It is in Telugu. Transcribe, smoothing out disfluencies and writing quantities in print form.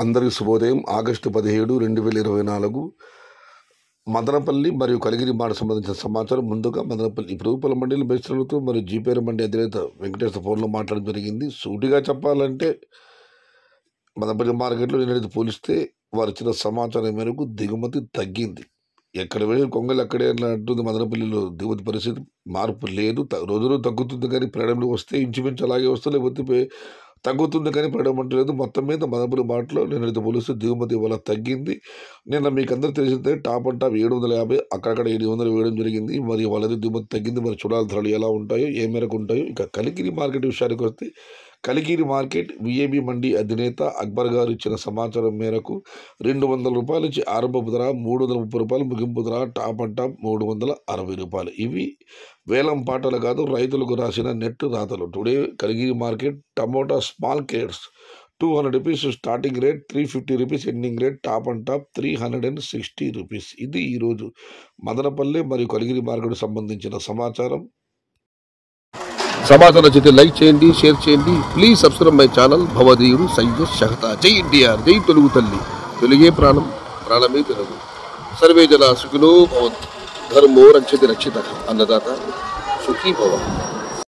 అందరికీ శుభోదయం. ఆగస్టు 17, 2024 మదనపల్లి మరియు కలిగిరి మాట సంబంధించిన సమాచారం. ముందుగా మదనపల్లి ఇప్పుడు రూపాయల మండలి మేస్త్రులతో మరియు జీపేర మండి అధినేత వెంకటేశ్వర ఫోన్లో మాట్లాడడం జరిగింది. సూటిగా చెప్పాలంటే మదనపల్లి మార్కెట్లో నిన్నటి పోలిస్తే వారు ఇచ్చిన సమాచారం మేరకు దిగుమతి తగ్గింది. ఎక్కడ వెళ్ళి కొంగలు అక్కడే అంటుంది. మదనపల్లిలో దిగుమతి పరిస్థితి మార్పు లేదు. రోజు తగ్గుతుంది కానీ ప్రయాణంలో వస్తే ఇంచుమించు అలాగే వస్తుంది, లేకపోతే తగ్గుతుంది కానీ ప్రయాణం అంటలేదు. మొత్తం మీద మదనపల్లి మాటలో నిన్నటితో పోలిస్తే దిగుమతి వల్ల తగ్గింది. నిన్న మీకు అందరూ తెలిసిందే టాప్ అండ్ టాప్ 750, అక్కడక్కడ 700 వేయడం జరిగింది. మరి వాళ్ళది దిగుమతి తగ్గింది. మరి చూడాలి ధరలు ఎలా ఉంటాయో, ఏ మేరకు ఉంటాయో. ఇక కలిగిరి మార్కెట్ విషయానికి వస్తే కలిగిరి మార్కెట్ విఏబి మండి అధినేత అక్బర్ గారు ఇచ్చిన సమాచారం మేరకు 200 రూపాయల నుంచి ఆరంభపు ధర 330 రూపాయలు, ముగింపు ధర టాప్ అండ్ టాప్ 360 రూపాయలు. ఇవి వేలం పాటలు కాదు, రైతులకు రాసిన నెట్ రాతలు. Today Kaligiri market tomato small cares 200 rupees starting rate, 350 rupees ending rate, top and top 360 rupees. ఇది ఈరోజు మదనపల్లి మరియు కలిగిరి మార్కెట్ సంబంధించిన సమాచారం. సమాచారం నచ్చితే లైక్ చేయండి, షేర్ చేయండి. ప్లీజ్ సబ్స్క్రైబ్ మై ఛానల్ భవదీయుడు సయ్యద్ షహతా. జై ఎన్టీఆర్, జై తెలుగు తల్లి, తెలుగే ప్రాణం, ప్రాణమే తెలుగు. సర్వే జన సుఖినో భవంతు, ధర్మో రక్షతి రక్షిత, అన్నదాత సుఖీ భవ.